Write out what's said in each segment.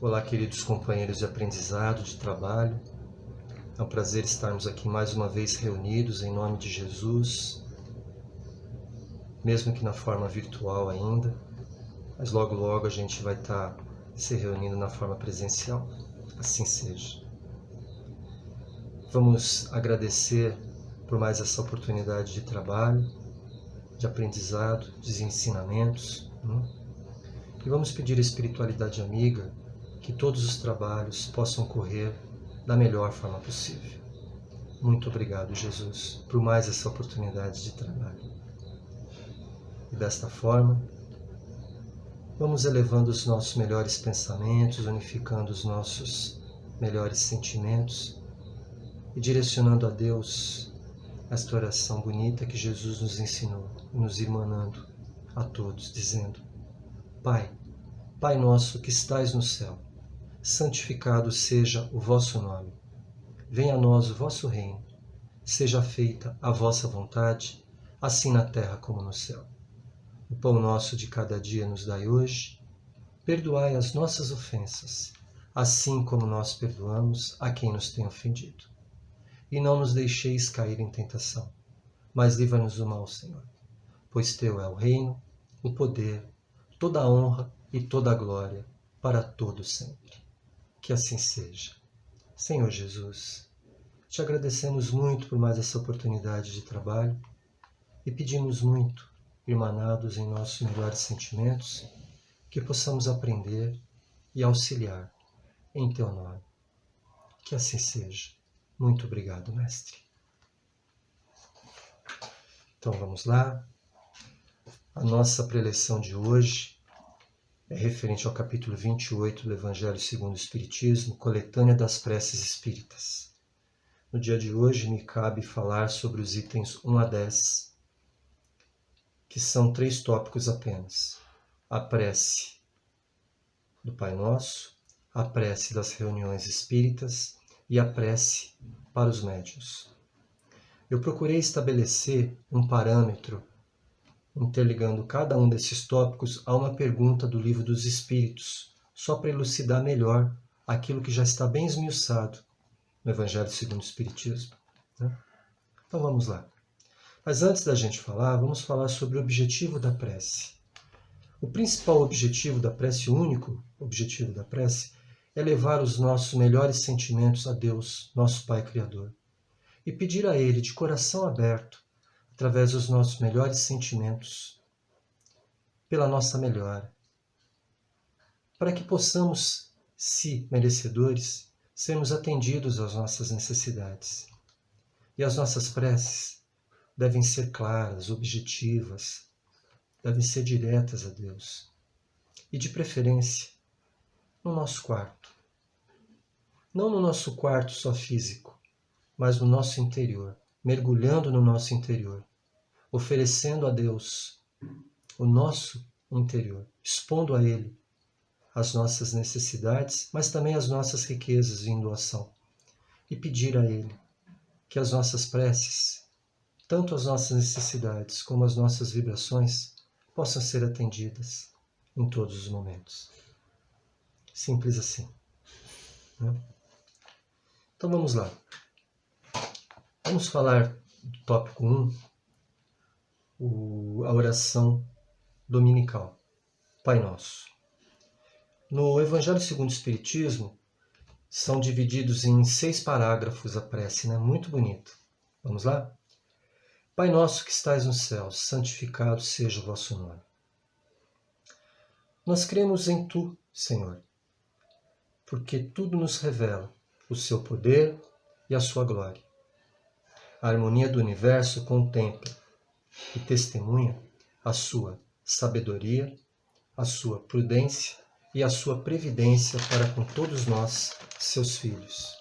Olá, queridos companheiros de aprendizado, de trabalho. É um prazer estarmos aqui mais uma vez reunidos em nome de Jesus, mesmo que na forma virtual ainda, mas logo logo a gente vai estar se reunindo na forma presencial. Assim seja. Vamos agradecer por mais essa oportunidade de trabalho, de aprendizado, de ensinamentos, E vamos pedir à espiritualidade amiga que todos os trabalhos possam correr da melhor forma possível. Muito obrigado, Jesus, por mais essa oportunidade de trabalho. E desta forma, vamos elevando os nossos melhores pensamentos, unificando os nossos melhores sentimentos e direcionando a Deus esta oração bonita que Jesus nos ensinou, nos irmanando a todos, dizendo: Pai, Pai nosso que estais no céu, santificado seja o vosso nome. Venha a nós o vosso reino. Seja feita a vossa vontade, assim na terra como no céu. O pão nosso de cada dia nos dai hoje. Perdoai as nossas ofensas, assim como nós perdoamos a quem nos tem ofendido. E não nos deixeis cair em tentação, mas livra-nos do mal, Senhor. Pois teu é o reino, o poder, toda a honra e toda a glória, para todo sempre. Que assim seja. Senhor Jesus, te agradecemos muito por mais essa oportunidade de trabalho e pedimos muito, irmanados em nossos melhores sentimentos, que possamos aprender e auxiliar em teu nome. Que assim seja. Muito obrigado, Mestre. Então vamos lá. A nossa preleção de hoje é referente ao capítulo 28 do Evangelho segundo o Espiritismo, coletânea das preces espíritas. No dia de hoje me cabe falar sobre os itens 1 a 10, que são 3 tópicos apenas. A prece do Pai Nosso, a prece das reuniões espíritas e a prece para os médiuns. Eu procurei estabelecer um parâmetro interligando cada um desses tópicos a uma pergunta do Livro dos Espíritos, só para elucidar melhor aquilo que já está bem esmiuçado no Evangelho segundo o Espiritismo. Então vamos lá. Mas antes da gente falar, vamos falar sobre o objetivo da prece. O principal objetivo da prece, o único objetivo da prece, é levar os nossos melhores sentimentos a Deus, nosso Pai Criador, e pedir a Ele, de coração aberto, através dos nossos melhores sentimentos, pela nossa melhora, para que possamos, se merecedores, sermos atendidos às nossas necessidades. E as nossas preces devem ser claras, objetivas, devem ser diretas a Deus. E de preferência, no nosso quarto. Não no nosso quarto só físico, mas no nosso interior, mergulhando no nosso interior, oferecendo a Deus o nosso interior, expondo a Ele as nossas necessidades, mas também as nossas riquezas em doação, e pedir a Ele que as nossas preces, tanto as nossas necessidades como as nossas vibrações, possam ser atendidas em todos os momentos. Simples assim. Então vamos lá. Vamos falar do tópico 1, a oração dominical, Pai Nosso. No Evangelho segundo o Espiritismo, são divididos em 6 parágrafos a prece, Muito bonito. Vamos lá? Pai nosso que estais no céu, santificado seja o vosso nome. Nós cremos em Tu, Senhor, porque tudo nos revela o Seu poder e a Sua glória. A harmonia do universo contempla e testemunha a Sua sabedoria, a Sua prudência e a Sua previdência para com todos nós, Seus filhos.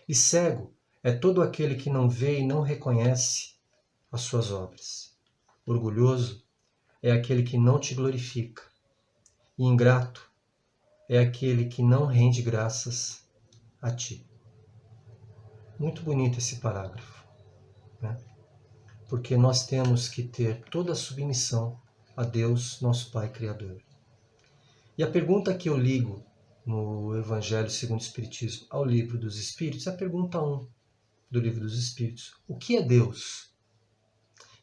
E cego é todo aquele que não vê e não reconhece as Suas obras. Orgulhoso é aquele que não Te glorifica. E ingrato é aquele que não rende graças a Ti. Muito bonito esse parágrafo, Porque nós temos que ter toda a submissão a Deus, nosso Pai Criador. E a pergunta que eu ligo no Evangelho segundo o Espiritismo ao Livro dos Espíritos, é a pergunta 1 do Livro dos Espíritos. O que é Deus?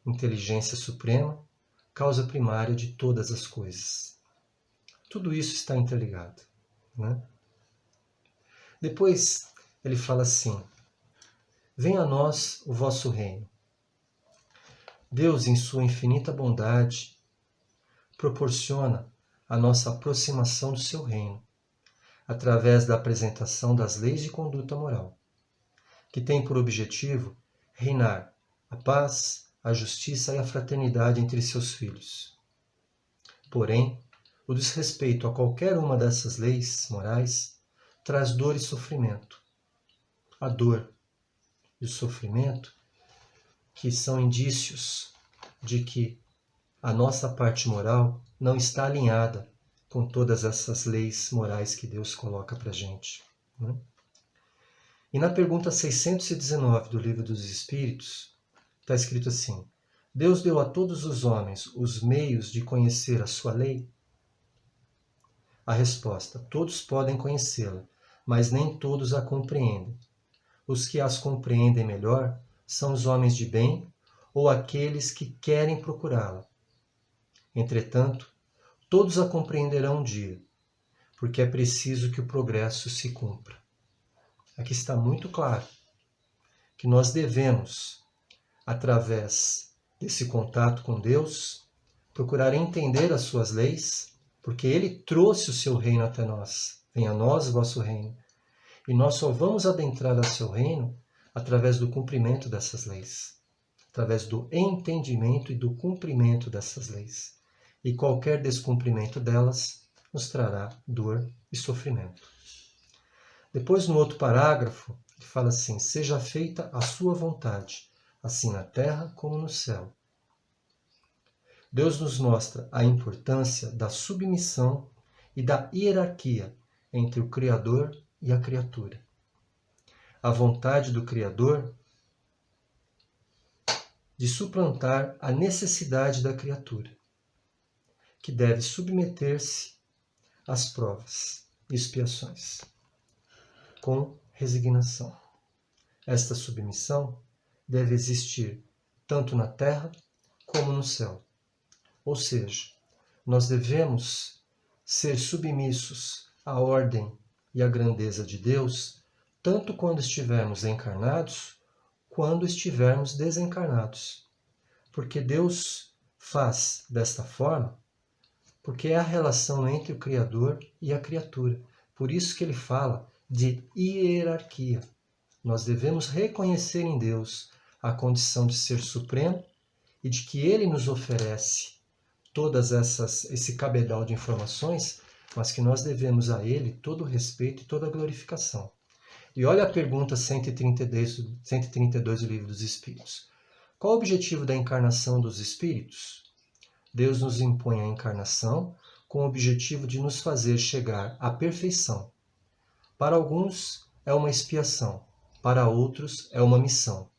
Inteligência suprema, causa primária de todas as coisas. Tudo isso está interligado, né? Depois ele fala assim: venha a nós o vosso reino. Deus, em sua infinita bondade, proporciona a nossa aproximação do seu reino, através da apresentação das leis de conduta moral, que tem por objetivo reinar a paz, a justiça e a fraternidade entre seus filhos. Porém, o desrespeito a qualquer uma dessas leis morais traz dor e sofrimento. A dor e o sofrimento, que são indícios de que a nossa parte moral não está alinhada com todas essas leis morais que Deus coloca para a gente, né? E na pergunta 619 do Livro dos Espíritos, está escrito assim: Deus deu a todos os homens os meios de conhecer a sua lei? A resposta: todos podem conhecê-la, mas nem todos a compreendem. Os que as compreendem melhor são os homens de bem ou aqueles que querem procurá-la. Entretanto, todos a compreenderão um dia, porque é preciso que o progresso se cumpra. Aqui está muito claro que nós devemos, através desse contato com Deus, procurar entender as suas leis, porque Ele trouxe o seu reino até nós. Venha a nós o vosso reino. E nós só vamos adentrar ao seu reino através do cumprimento dessas leis, através do entendimento e do cumprimento dessas leis. E qualquer descumprimento delas nos trará dor e sofrimento. Depois, no outro parágrafo, ele fala assim: seja feita a sua vontade, assim na terra como no céu. Deus nos mostra a importância da submissão e da hierarquia entre o Criador e a criatura. A vontade do Criador de suplantar a necessidade da criatura, que deve submeter-se às provas e expiações, com resignação. Esta submissão deve existir tanto na terra como no céu. Ou seja, nós devemos ser submissos à ordem e à grandeza de Deus, tanto quando estivermos encarnados, quando estivermos desencarnados. Porque Deus faz desta forma, porque é a relação entre o Criador e a criatura. Por isso que ele fala de hierarquia. Nós devemos reconhecer em Deus a condição de ser supremo e de que Ele nos oferece todas esse cabedal de informações, mas que nós devemos a Ele todo o respeito e toda a glorificação. E olha a pergunta 132 do Livro dos Espíritos. Qual o objetivo da encarnação dos Espíritos? Deus nos impõe a encarnação com o objetivo de nos fazer chegar à perfeição. Para alguns é uma expiação, para outros é uma missão.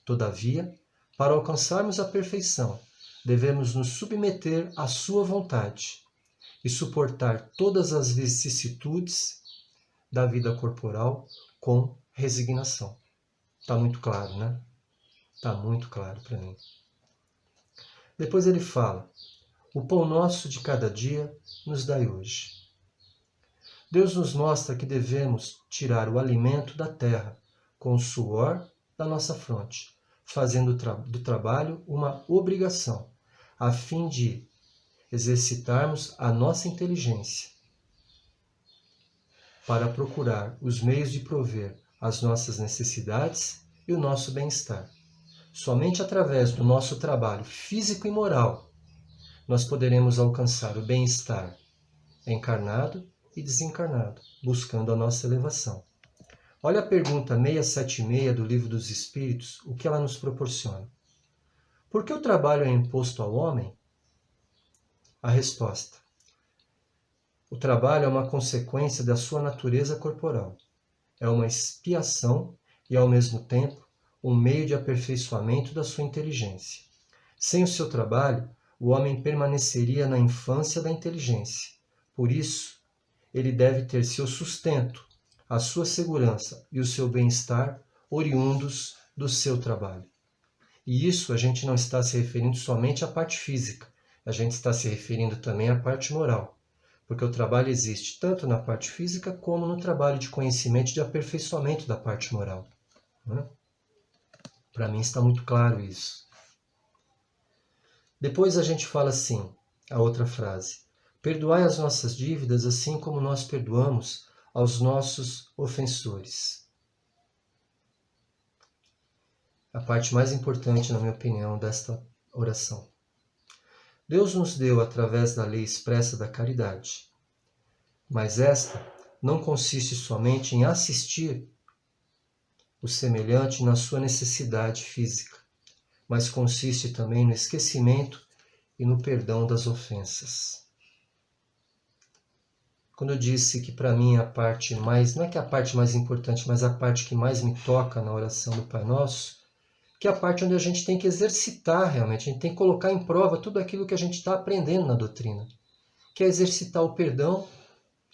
Todavia, para alcançarmos a perfeição, devemos nos submeter à sua vontade e suportar todas as vicissitudes da vida corporal com resignação. Está muito claro, né? Está muito claro para mim. Depois ele fala: o pão nosso de cada dia nos dai hoje. Deus nos mostra que devemos tirar o alimento da terra com o suor da nossa fronte, fazendo do trabalho uma obrigação, a fim de exercitarmos a nossa inteligência para procurar os meios de prover as nossas necessidades e o nosso bem-estar. Somente através do nosso trabalho físico e moral nós poderemos alcançar o bem-estar encarnado e desencarnado, buscando a nossa elevação. Olha a pergunta 676 do Livro dos Espíritos, o que ela nos proporciona. Por que o trabalho é imposto ao homem? A resposta: o trabalho é uma consequência da sua natureza corporal. É uma expiação e, ao mesmo tempo, um meio de aperfeiçoamento da sua inteligência. Sem o seu trabalho, o homem permaneceria na infância da inteligência. Por isso, ele deve ter seu sustento, a sua segurança e o seu bem-estar oriundos do seu trabalho. E isso a gente não está se referindo somente à parte física, a gente está se referindo também à parte moral, porque o trabalho existe tanto na parte física como no trabalho de conhecimento e de aperfeiçoamento da parte moral. Para mim está muito claro isso. Depois a gente fala assim, a outra frase: perdoai as nossas dívidas assim como nós perdoamos aos nossos ofensores. A parte mais importante, na minha opinião, desta oração. Deus nos deu através da lei expressa da caridade, mas esta não consiste somente em assistir o semelhante na sua necessidade física, mas consiste também no esquecimento e no perdão das ofensas. Quando eu disse que para mim a parte mais, não é que é a parte mais importante, mas a parte que mais me toca na oração do Pai Nosso, que é a parte onde a gente tem que exercitar realmente, a gente tem que colocar em prova tudo aquilo que a gente está aprendendo na doutrina, que é exercitar o perdão,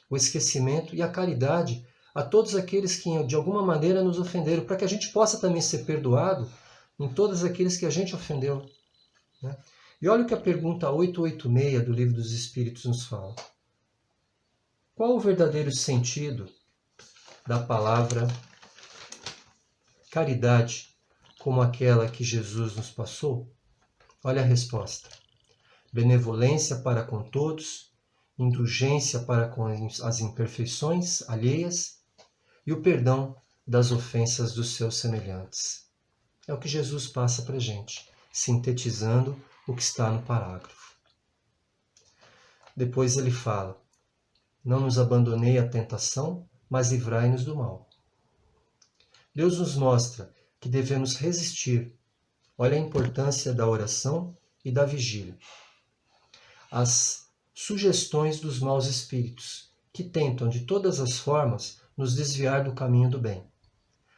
o esquecimento e a caridade a todos aqueles que de alguma maneira nos ofenderam, para que a gente possa também ser perdoado em todos aqueles que a gente ofendeu. E olha o que a pergunta 886 do Livro dos Espíritos nos fala. Qual o verdadeiro sentido da palavra caridade como aquela que Jesus nos passou? Olha a resposta. Benevolência para com todos, indulgência para com as imperfeições alheias e o perdão das ofensas dos seus semelhantes. É o que Jesus passa para a gente, sintetizando o que está no parágrafo. Depois ele fala: não nos abandonei à tentação, mas livrai-nos do mal. Deus nos mostra que devemos resistir. Olha a importância da oração e da vigília. As sugestões dos maus espíritos, que tentam de todas as formas nos desviar do caminho do bem.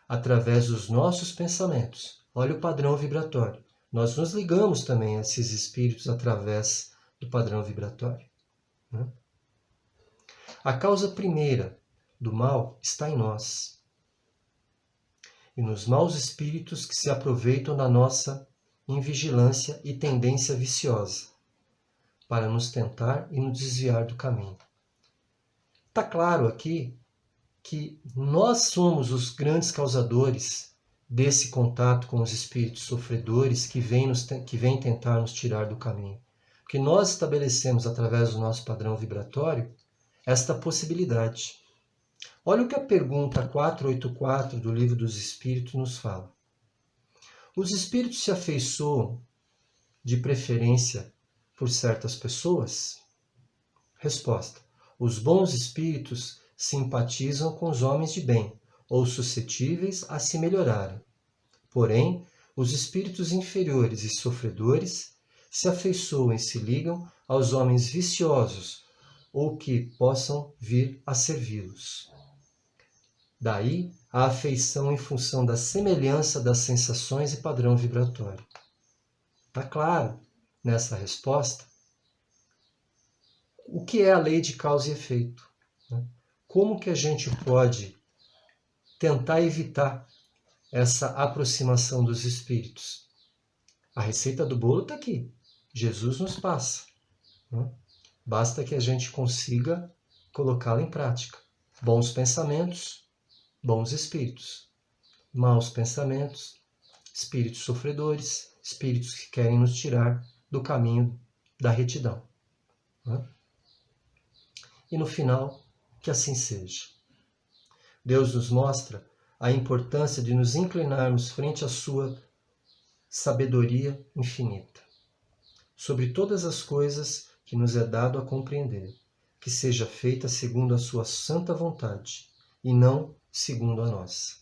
Através dos nossos pensamentos. Olha o padrão vibratório. Nós nos ligamos também a esses espíritos através do padrão vibratório. A causa primeira do mal está em nós. E nos maus espíritos que se aproveitam da nossa invigilância e tendência viciosa, para nos tentar e nos desviar do caminho. Está claro aqui que nós somos os grandes causadores desse contato com os espíritos sofredores que vêm tentar nos tirar do caminho. Porque nós estabelecemos, através do nosso padrão vibratório, esta possibilidade. Olha o que a pergunta 484 do Livro dos Espíritos nos fala. Os espíritos se afeiçoam, de preferência, por certas pessoas? Resposta. Os bons espíritos simpatizam com os homens de bem, ou suscetíveis a se melhorarem. Porém, os espíritos inferiores e sofredores se afeiçoam e se ligam aos homens viciosos, ou que possam vir a servi-los. Daí a afeição em função da semelhança das sensações e padrão vibratório. Está claro nessa resposta o que é a lei de causa e efeito. Como que a gente pode tentar evitar essa aproximação dos espíritos? A receita do bolo está aqui. Jesus nos passa. Basta que a gente consiga colocá-la em prática. Bons pensamentos, bons espíritos. Maus pensamentos, espíritos sofredores, espíritos que querem nos tirar do caminho da retidão. E no final, que assim seja. Deus nos mostra a importância de nos inclinarmos frente à sua sabedoria infinita, sobre todas as coisas que nos é dado a compreender, que seja feita segundo a sua santa vontade, e não segundo a nossa.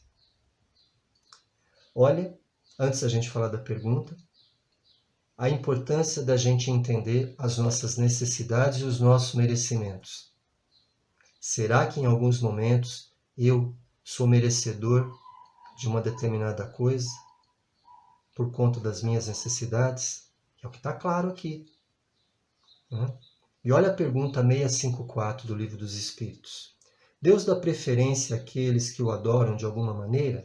Olha, antes da gente falar da pergunta, a importância da gente entender as nossas necessidades e os nossos merecimentos. Será que em alguns momentos eu sou merecedor de uma determinada coisa por conta das minhas necessidades? É o que está claro aqui. E olha a pergunta 654 do Livro dos Espíritos. Deus dá preferência àqueles que o adoram de alguma maneira?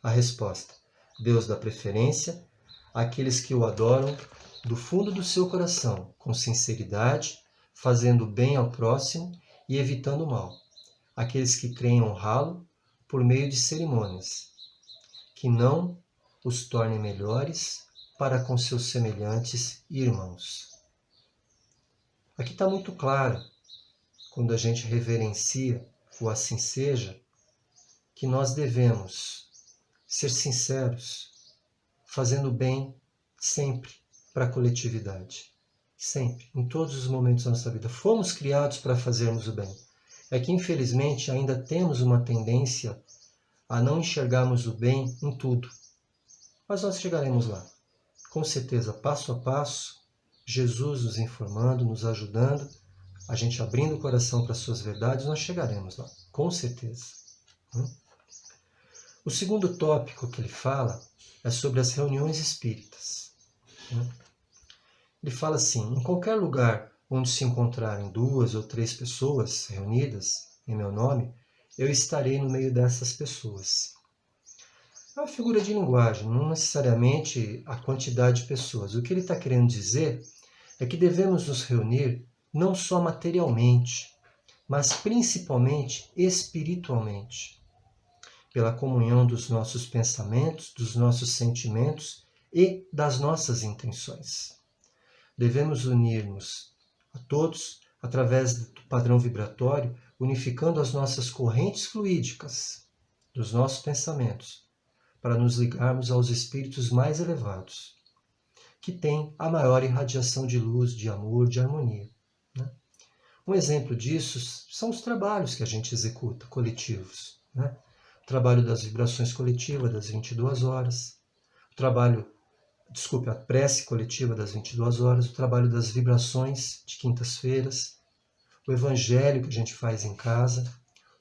A resposta: Deus dá preferência àqueles que o adoram do fundo do seu coração, com sinceridade, fazendo bem ao próximo e evitando o mal. Aqueles que creem honrá-lo por meio de cerimônias, que não os tornem melhores para com seus semelhantes e irmãos. Aqui está muito claro, quando a gente reverencia o assim seja, que nós devemos ser sinceros, fazendo bem sempre para a coletividade. Sempre, em todos os momentos da nossa vida. Fomos criados para fazermos o bem. É que, infelizmente, ainda temos uma tendência a não enxergarmos o bem em tudo. Mas nós chegaremos lá. Com certeza, passo a passo, Jesus nos informando, nos ajudando, a gente abrindo o coração para as suas verdades, nós chegaremos lá. Com certeza. O segundo tópico que ele fala é sobre as reuniões espíritas. Ele fala assim: em qualquer lugar onde se encontrarem 2 ou 3 pessoas reunidas em meu nome, eu estarei no meio dessas pessoas. É uma figura de linguagem, não necessariamente a quantidade de pessoas. O que ele está querendo dizer é que devemos nos reunir não só materialmente, mas principalmente espiritualmente, pela comunhão dos nossos pensamentos, dos nossos sentimentos e das nossas intenções. Devemos unir-nos a todos através do padrão vibratório, unificando as nossas correntes fluídicas dos nossos pensamentos, para nos ligarmos aos espíritos mais elevados, que têm a maior irradiação de luz, de amor, de harmonia. Um exemplo disso são os trabalhos que a gente executa, coletivos. O trabalho das vibrações coletivas das 22 horas, a prece coletiva das 22 horas, o trabalho das vibrações de quintas-feiras, o evangelho que a gente faz em casa.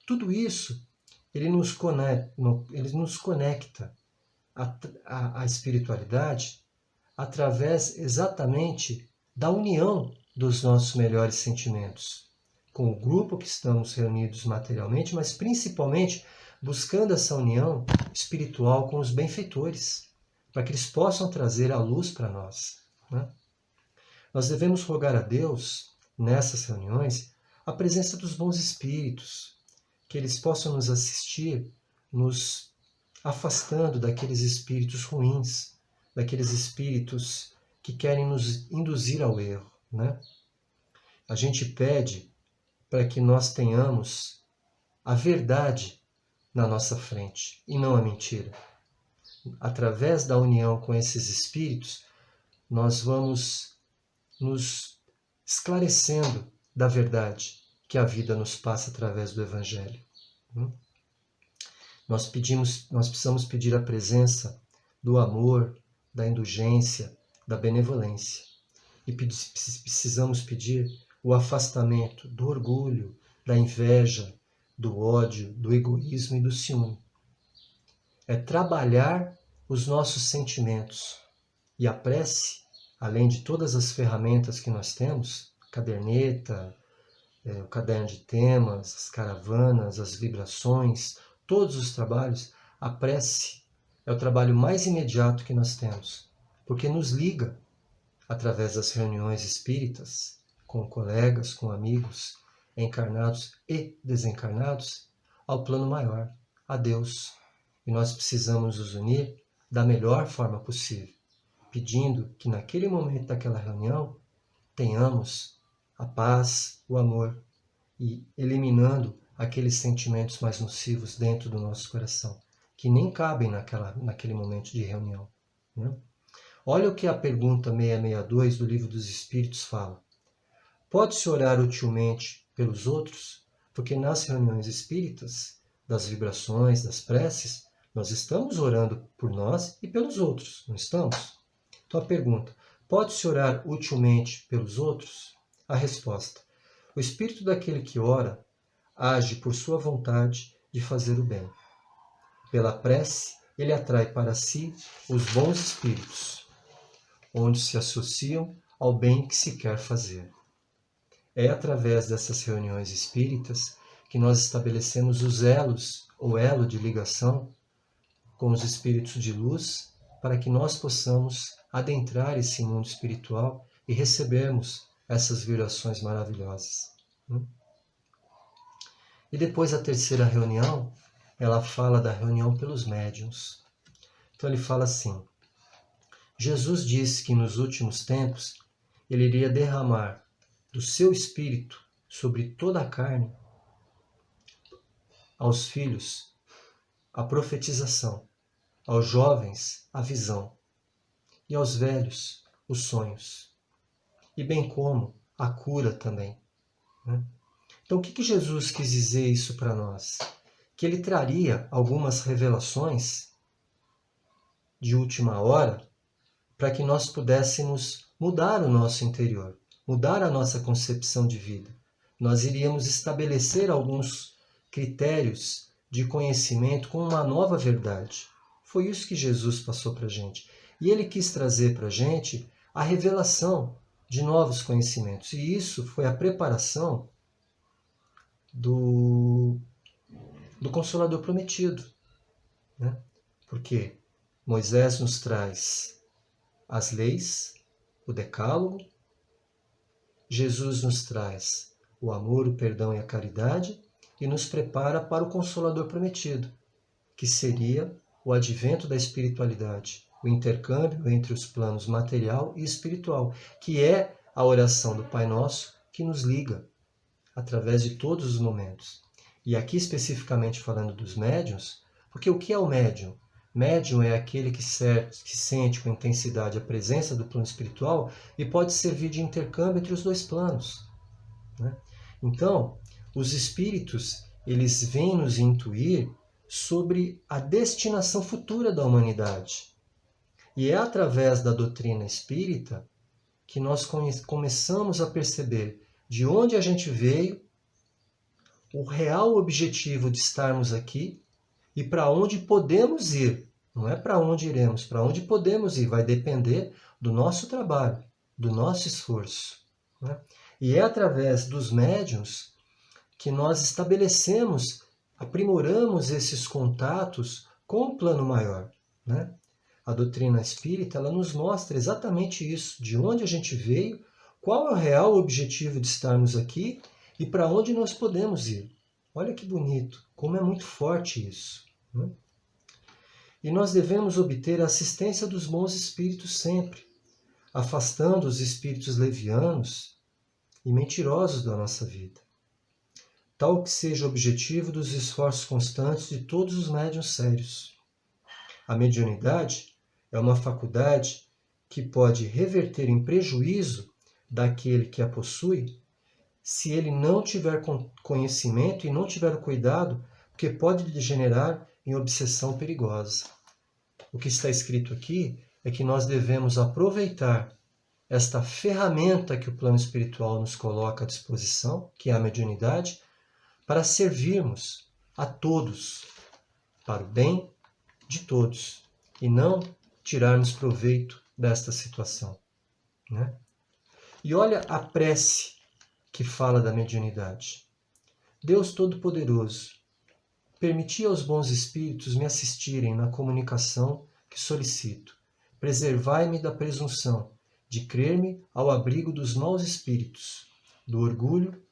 Tudo isso, ele nos conecta à espiritualidade através exatamente da união dos nossos melhores sentimentos, com o grupo que estamos reunidos materialmente, mas principalmente buscando essa união espiritual com os benfeitores, para que eles possam trazer a luz para nós. Nós devemos rogar a Deus, nessas reuniões, a presença dos bons espíritos, que eles possam nos assistir, nos afastando daqueles espíritos ruins, daqueles espíritos que querem nos induzir ao erro. A gente pede para que nós tenhamos a verdade na nossa frente e não a mentira. Através da união com esses espíritos, nós vamos nos esclarecendo da verdade que a vida nos passa através do Evangelho. Nós precisamos pedir a presença do amor, da indulgência, da benevolência. E precisamos pedir o afastamento do orgulho, da inveja, do ódio, do egoísmo e do ciúme. É trabalhar os nossos sentimentos. E a prece, além de todas as ferramentas que nós temos, a caderneta, o caderno de temas, as caravanas, as vibrações, todos os trabalhos, a prece é o trabalho mais imediato que nós temos, porque nos liga através das reuniões espíritas, com colegas, com amigos, encarnados e desencarnados, ao plano maior, a Deus. E nós precisamos nos unir da melhor forma possível, pedindo que naquele momento daquela reunião tenhamos a paz, o amor, e eliminando aqueles sentimentos mais nocivos dentro do nosso coração, que nem cabem naquele momento de reunião. Olha o que a pergunta 662 do Livro dos Espíritos fala. Pode-se orar utilmente pelos outros? Porque nas reuniões espíritas, das vibrações, das preces, nós estamos orando por nós e pelos outros, não estamos? Então a pergunta, pode-se orar utilmente pelos outros? A resposta, o espírito daquele que ora age por sua vontade de fazer o bem. Pela prece, ele atrai para si os bons espíritos, onde se associam ao bem que se quer fazer. É através dessas reuniões espíritas que nós estabelecemos os elos, o elo de ligação com os espíritos de luz, para que nós possamos adentrar esse mundo espiritual e recebermos essas vibrações maravilhosas. E depois a terceira reunião, ela fala da reunião pelos médiuns. Então ele fala assim: Jesus disse que nos últimos tempos ele iria derramar do seu espírito sobre toda a carne, aos filhos a profetização, aos jovens a visão e aos velhos os sonhos, e bem como a cura também. Então o que Jesus quis dizer isso para nós? Que ele traria algumas revelações de última hora para que nós pudéssemos mudar o nosso interior, mudar a nossa concepção de vida. Nós iríamos estabelecer alguns critérios de conhecimento com uma nova verdade. Foi isso que Jesus passou para a gente. E ele quis trazer para a gente a revelação de novos conhecimentos. E isso foi a preparação do Consolador Prometido. Porque Moisés nos traz as leis, o decálogo, Jesus nos traz o amor, o perdão e a caridade e nos prepara para o Consolador Prometido, que seria o advento da espiritualidade, o intercâmbio entre os planos material e espiritual, que é a oração do Pai Nosso que nos liga através de todos os momentos. E aqui especificamente falando dos médiuns, porque o que é o médium? Médium é aquele que sente com intensidade a presença do plano espiritual e pode servir de intercâmbio entre os dois planos. Então, os espíritos, eles vêm nos intuir sobre a destinação futura da humanidade. E é através da doutrina espírita que nós começamos a perceber de onde a gente veio, o real objetivo de estarmos aqui e para onde podemos ir. Não é para onde iremos, para onde podemos ir. Vai depender do nosso trabalho, do nosso esforço. E é através dos médiuns que nós estabelecemos, aprimoramos esses contatos com o plano maior. A doutrina espírita, ela nos mostra exatamente isso, de onde a gente veio, qual é o real objetivo de estarmos aqui e para onde nós podemos ir. Olha que bonito, como é muito forte isso. E nós devemos obter a assistência dos bons espíritos sempre, afastando os espíritos levianos e mentirosos da nossa vida. Tal que seja o objetivo dos esforços constantes de todos os médiuns sérios. A mediunidade é uma faculdade que pode reverter em prejuízo daquele que a possui, se ele não tiver conhecimento e não tiver o cuidado, porque pode degenerar em obsessão perigosa. O que está escrito aqui é que nós devemos aproveitar esta ferramenta que o plano espiritual nos coloca à disposição, que é a mediunidade, para servirmos a todos, para o bem de todos, e não tirarmos proveito desta situação. E olha a prece que fala da mediunidade. Deus Todo-Poderoso, permiti aos bons espíritos me assistirem na comunicação que solicito. Preservai-me da presunção de crer-me ao abrigo dos maus espíritos, do orgulho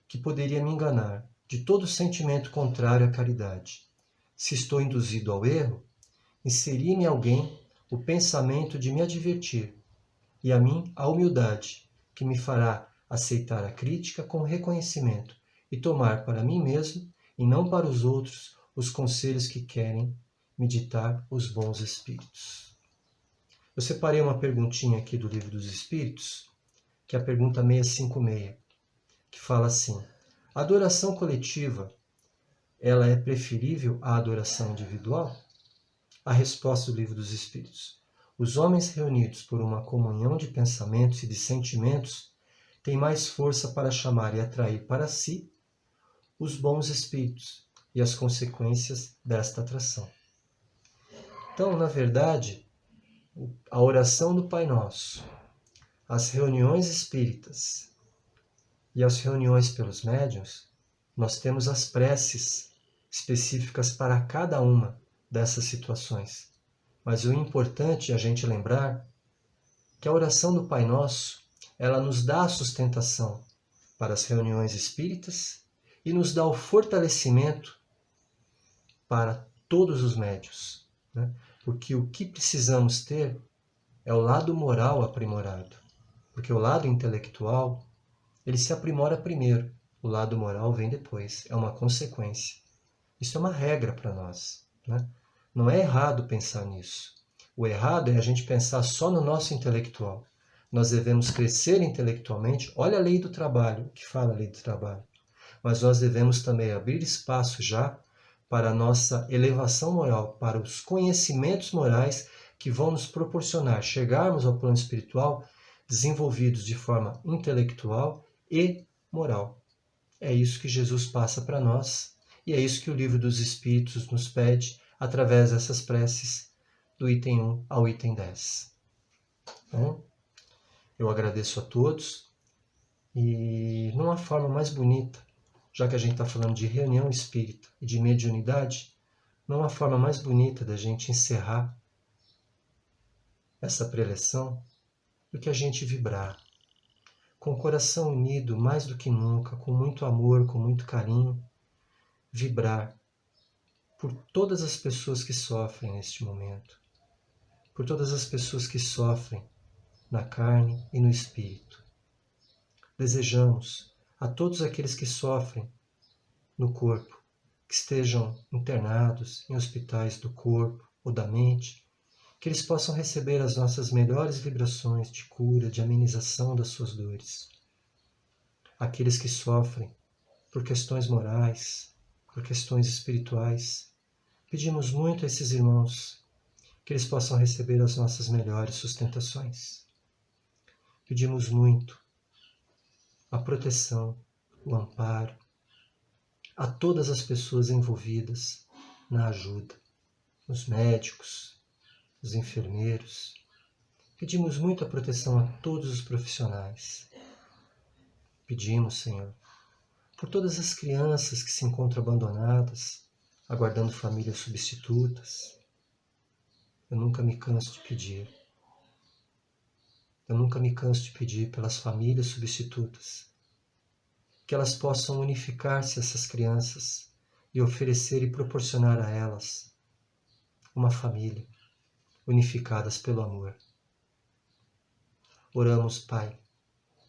que poderia me enganar, de todo sentimento contrário à caridade. Se estou induzido ao erro, inseri-me alguém o pensamento de me advertir, e a mim a humildade, que me fará aceitar a crítica com reconhecimento e tomar para mim mesmo, e não para os outros, os conselhos que querem me ditar os bons espíritos. Eu separei uma perguntinha aqui do Livro dos Espíritos, que é a pergunta 656, que fala assim: a adoração coletiva, ela é preferível à adoração individual? A resposta do Livro dos Espíritos: os homens reunidos por uma comunhão de pensamentos e de sentimentos têm mais força para chamar e atrair para si os bons espíritos e as consequências desta atração. Então, na verdade, a oração do Pai Nosso, as reuniões espíritas, E as reuniões pelos médiuns, nós temos as preces específicas para cada uma dessas situações. Mas o importante é a gente lembrar que a oração do Pai Nosso, ela nos dá a sustentação para as reuniões espíritas e nos dá o fortalecimento para todos os médiuns, né? Porque o que precisamos ter é o lado moral aprimorado, porque o lado intelectual, ele se aprimora primeiro, o lado moral vem depois, é uma consequência. Isso é uma regra para nós, né? Não é errado pensar nisso. O errado é a gente pensar só no nosso intelectual. Nós devemos crescer intelectualmente. Olha a lei do trabalho, o que fala a lei do trabalho. Mas nós devemos também abrir espaço já para a nossa elevação moral, para os conhecimentos morais que vão nos proporcionar chegarmos ao plano espiritual desenvolvidos de forma intelectual e moral. É isso que Jesus passa para nós e é isso que o Livro dos Espíritos nos pede através dessas preces do item 1 ao item 10. Bom, eu agradeço a todos e numa forma mais bonita, já que a gente está falando de reunião espírita e de mediunidade, numa forma mais bonita da gente encerrar essa preleção do que a gente vibrar, com o coração unido mais do que nunca, com muito amor, com muito carinho, vibrar por todas as pessoas que sofrem neste momento, por todas as pessoas que sofrem na carne e no espírito. Desejamos a todos aqueles que sofrem no corpo, que estejam internados em hospitais do corpo ou da mente, que eles possam receber as nossas melhores vibrações de cura, de amenização das suas dores. Aqueles que sofrem por questões morais, por questões espirituais, pedimos muito a esses irmãos que eles possam receber as nossas melhores sustentações. Pedimos muito a proteção, o amparo a todas as pessoas envolvidas na ajuda, os médicos, os enfermeiros. Pedimos muito a proteção a todos os profissionais. Pedimos, Senhor, por todas as crianças que se encontram abandonadas, aguardando famílias substitutas. Eu nunca me canso de pedir. Eu nunca me canso de pedir pelas famílias substitutas, que elas possam unificar-se essas crianças e oferecer e proporcionar a elas uma família, unificadas pelo amor. Oramos, Pai,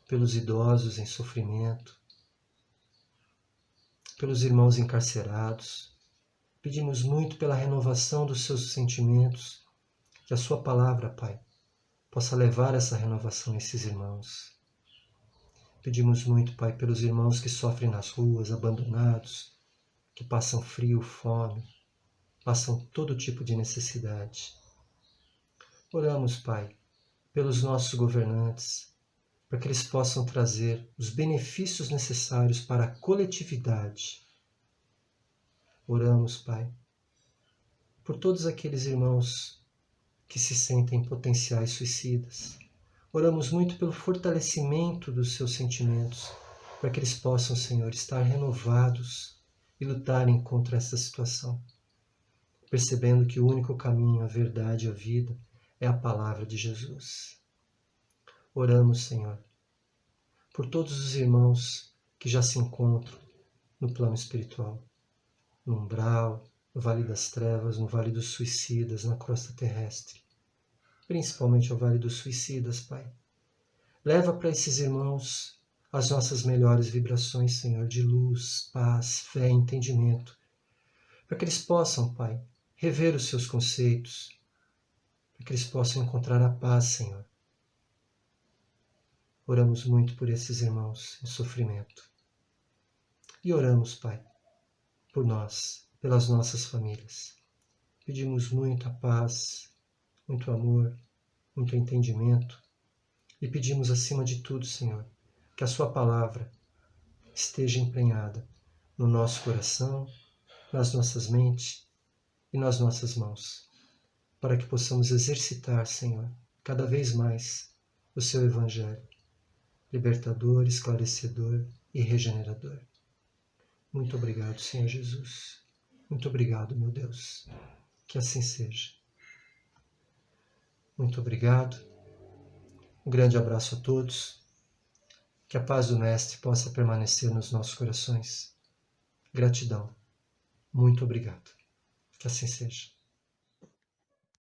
pelos idosos em sofrimento, pelos irmãos encarcerados. Pedimos muito pela renovação dos seus sentimentos, que a sua palavra, Pai, possa levar essa renovação a esses irmãos. Pedimos muito, Pai, pelos irmãos que sofrem nas ruas, abandonados, que passam frio, fome, passam todo tipo de necessidade. Oramos, Pai, pelos nossos governantes, para que eles possam trazer os benefícios necessários para a coletividade. Oramos, Pai, por todos aqueles irmãos que se sentem potenciais suicidas. Oramos muito pelo fortalecimento dos seus sentimentos, para que eles possam, Senhor, estar renovados e lutarem contra essa situação, percebendo que o único caminho, a verdade e a vida é a palavra de Jesus. Oramos, Senhor, por todos os irmãos que já se encontram no plano espiritual, no umbral, no Vale das Trevas, no Vale dos Suicidas, na crosta terrestre, principalmente ao Vale dos Suicidas, Pai. Leva para esses irmãos as nossas melhores vibrações, Senhor, de luz, paz, fé, entendimento, para que eles possam, Pai, rever os seus conceitos, para que eles possam encontrar a paz, Senhor. Oramos muito por esses irmãos em sofrimento. E oramos, Pai, por nós, pelas nossas famílias. Pedimos muita paz, muito amor, muito entendimento. E pedimos, acima de tudo, Senhor, que a sua palavra esteja emprenhada no nosso coração, nas nossas mentes e nas nossas mãos, para que possamos exercitar, Senhor, cada vez mais o seu Evangelho, libertador, esclarecedor e regenerador. Muito obrigado, Senhor Jesus. Muito obrigado, meu Deus. Que assim seja. Muito obrigado. Um grande abraço a todos. Que a paz do Mestre possa permanecer nos nossos corações. Gratidão. Muito obrigado. Que assim seja.